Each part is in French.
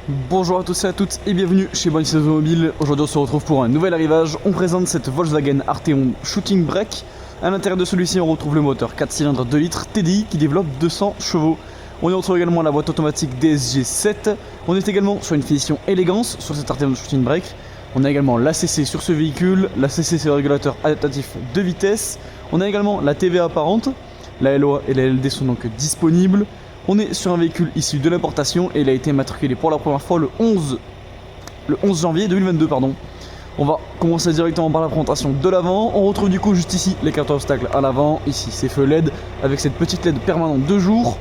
Bonjour à tous et à toutes et bienvenue chez Bonfils Automobile. Aujourd'hui on se retrouve pour un nouvel arrivage. On présente cette Volkswagen Arteon Shooting Brake. À l'intérieur de celui-ci on retrouve le moteur 4 cylindres 2 litres TDI qui développe 200 chevaux. On y retrouve également la boîte automatique DSG 7. On est également sur une finition élégance sur cette Arteon Shooting Brake. On a également l'ACC sur ce véhicule. L'ACC c'est le régulateur adaptatif de vitesse. On a également la TVA apparente. La LOA et la LD sont donc disponibles. On est sur un véhicule issu de l'importation et il a été immatriculé pour la première fois le 11 janvier 2022. On va commencer directement par la présentation de l'avant. On retrouve du coup juste ici les capteurs obstacles à l'avant. Ici ces feux LED avec cette petite LED permanente de jour.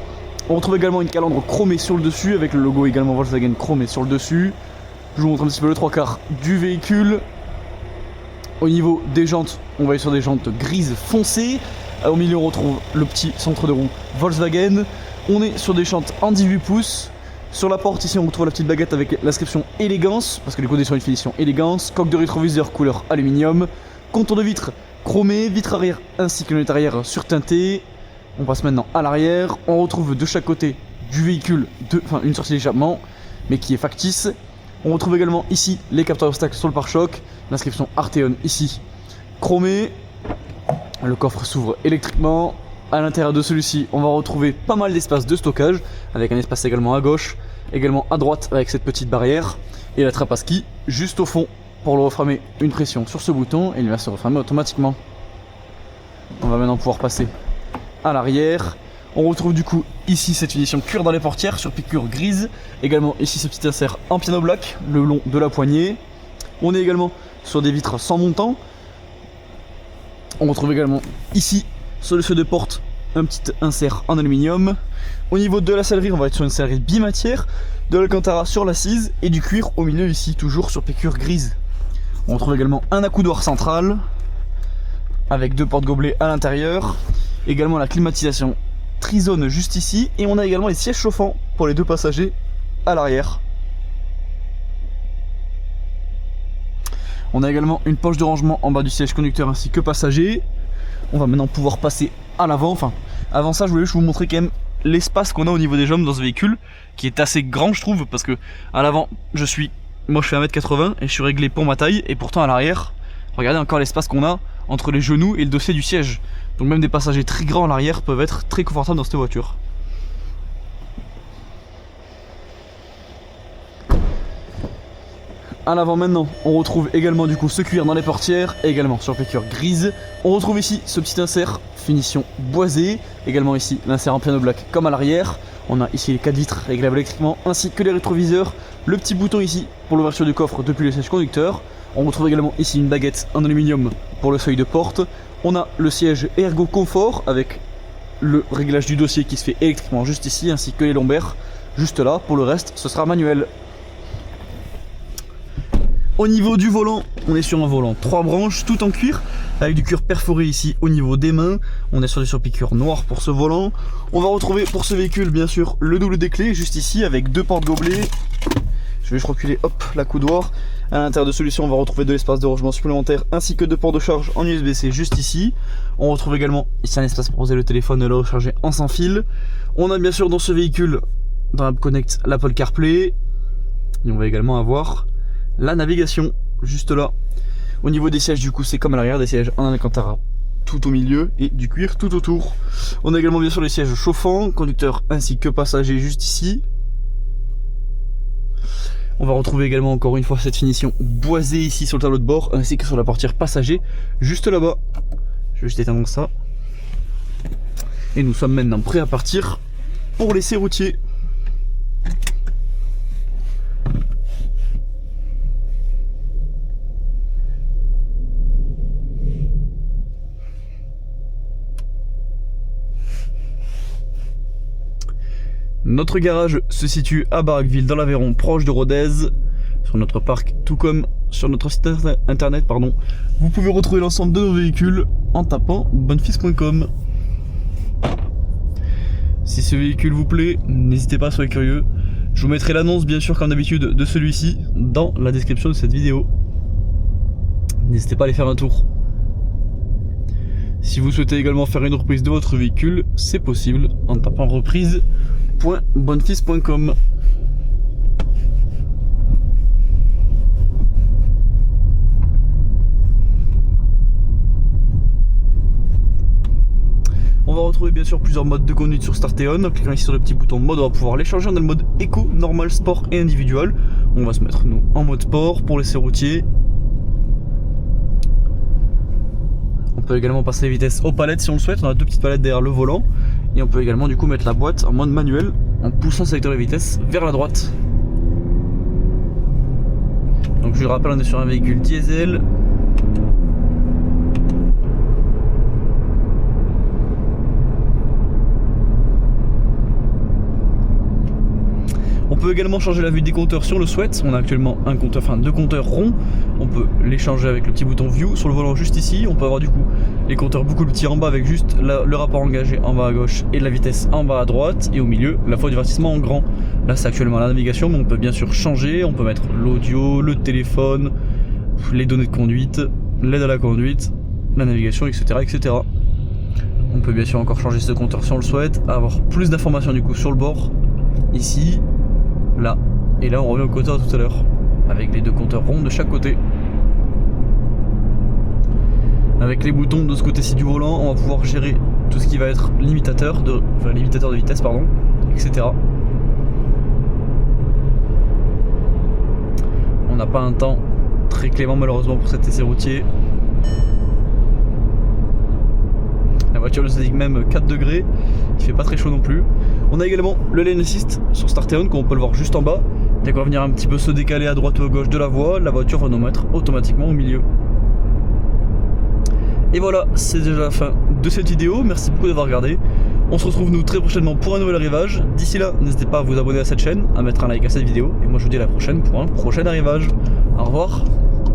On retrouve également une calandre chromée sur le dessus avec le logo également Volkswagen chromé sur le dessus. Je vous montre un petit peu le 3/4 du véhicule. Au niveau des jantes, on va être sur des jantes grises foncées. Au milieu on retrouve le petit centre de roue Volkswagen. On est sur des jantes en 18 pouces. Sur la porte ici on retrouve la petite baguette avec l'inscription élégance, parce que du coup on est sur une finition élégance. Coque de rétroviseur couleur aluminium. Contour de vitre chromé, vitre arrière ainsi que lunette arrière surteintée. On passe maintenant à l'arrière. On retrouve de chaque côté du véhicule une sortie d'échappement, mais qui est factice. On retrouve également ici les capteurs obstacles sur le pare-choc. L'inscription Arteon ici chromé. Le coffre s'ouvre électriquement. À l'intérieur de celui-ci, on va retrouver pas mal d'espace de stockage, avec un espace également à gauche, également à droite avec cette petite barrière, et la trappe à ski juste au fond. Pour le refermer, une pression sur ce bouton et il va se refermer automatiquement. On va maintenant pouvoir passer à l'arrière. On retrouve du coup ici cette finition cuir dans les portières sur piqûre grise, également ici ce petit insert en piano black le long de la poignée. On est également sur des vitres sans montant. On retrouve également ici sur le feu de porte un petit insert en aluminium. Au niveau de la sellerie on va être sur une sellerie bimatière, de l'alcantara sur l'assise et du cuir au milieu ici toujours sur piqûre grise. On retrouve également un accoudoir central avec deux portes gobelets à l'intérieur, également la climatisation trizone juste ici, et on a également les sièges chauffants pour les deux passagers à l'arrière. On a également une poche de rangement en bas du siège conducteur ainsi que passager. On va maintenant pouvoir passer à l'avant. Enfin, avant ça, je voulais vous montrer quand même l'espace qu'on a au niveau des jambes dans ce véhicule, qui est assez grand, je trouve, parce que à l'avant, moi je fais 1m80 et je suis réglé pour ma taille, et pourtant à l'arrière, regardez encore l'espace qu'on a entre les genoux et le dossier du siège. Donc même des passagers très grands à l'arrière peuvent être très confortables dans cette voiture. À l'avant maintenant, on retrouve également du coup ce cuir dans les portières, et également sur piqûre grise. On retrouve ici ce petit insert finition boisée, également ici l'insert en piano black comme à l'arrière. On a ici les 4 vitres réglables électriquement ainsi que les rétroviseurs, le petit bouton ici pour l'ouverture du coffre depuis le siège conducteur. On retrouve également ici une baguette en aluminium pour le seuil de porte. On a le siège Ergo Confort avec le réglage du dossier qui se fait électriquement juste ici, ainsi que les lombaires juste là. Pour le reste ce sera manuel. Au niveau du volant, on est sur un volant 3 branches tout en cuir, avec du cuir perforé ici au niveau des mains. On est sur des surpiqûres noires pour ce volant. On va retrouver pour ce véhicule bien sûr le double des clés juste ici avec deux portes gobelets. Je vais juste reculer l'accoudoir. À l'intérieur de celui-ci on va retrouver de l'espace de rangement supplémentaire ainsi que deux ports de charge en USB-C juste ici. On retrouve également ici un espace pour poser le téléphone et le recharger en sans fil. On a bien sûr dans ce véhicule, dans l'App Connect, l'Apple CarPlay. Et on va également avoir la navigation juste là. Au niveau des sièges du coup c'est comme à l'arrière, des sièges en alcantara tout au milieu et du cuir tout autour. On a également bien sûr les sièges chauffants, conducteur ainsi que passager juste ici. On va retrouver également encore une fois cette finition boisée ici sur le tableau de bord ainsi que sur la portière passager juste là-bas. Je vais juste éteindre ça. Et nous sommes maintenant prêts à partir pour l'essai routier. Notre garage se situe à Barraqueville dans l'Aveyron, proche de Rodez, sur notre parc, tout comme sur notre site internet. Vous pouvez retrouver l'ensemble de nos véhicules en tapant bonfils.com. Si ce véhicule vous plaît, n'hésitez pas à soyez curieux. Je vous mettrai l'annonce bien sûr comme d'habitude de celui-ci dans la description de cette vidéo. N'hésitez pas à aller faire un tour. Si vous souhaitez également faire une reprise de votre véhicule, c'est possible en tapant reprise.bonfils.com. retrouver bien sûr plusieurs modes de conduite sur Start et On. En cliquant ici sur le petit bouton mode, on va pouvoir les changer. On a le mode éco, normal, sport et individuel. On va se mettre nous en mode sport pour l'essai routier. On peut également passer les vitesses aux palettes si on le souhaite. On a deux petites palettes derrière le volant. Et on peut également du coup mettre la boîte en mode manuel en poussant le sélecteur de vitesse vers la droite. Donc je le rappelle, on est sur un véhicule diesel. On peut également changer la vue des compteurs si on le souhaite. On a actuellement un compteur, enfin deux compteurs ronds. On peut les changer avec le petit bouton View sur le volant juste ici. On peut avoir du coup les compteurs beaucoup plus petits en bas avec juste le rapport engagé en bas à gauche et la vitesse en bas à droite. Et au milieu, la fois divertissement en grand. Là c'est actuellement la navigation, mais on peut bien sûr changer. On peut mettre l'audio, le téléphone, les données de conduite, l'aide à la conduite, la navigation, etc., etc. On peut bien sûr encore changer ce compteur si on le souhaite. Avoir plus d'informations du coup sur le bord. Ici. Là, et là on revient au compteur tout à l'heure avec les deux compteurs ronds de chaque côté. Avec les boutons de ce côté-ci du volant, on va pouvoir gérer tout ce qui va être limitateur de vitesse, pardon, etc. On n'a pas un temps très clément malheureusement pour cet essai routier. La voiture nous indique même 4 degrés, il fait pas très chaud non plus. On a également le lane assist sur Start et On, comme on peut le voir juste en bas. Dès qu'on va venir un petit peu se décaler à droite ou à gauche de la voie, la voiture va nous mettre automatiquement au milieu. Et voilà, c'est déjà la fin de cette vidéo. Merci beaucoup d'avoir regardé. On se retrouve nous très prochainement pour un nouvel arrivage. D'ici là, n'hésitez pas à vous abonner à cette chaîne, à mettre un like à cette vidéo. Et moi je vous dis à la prochaine pour un prochain arrivage. Au revoir.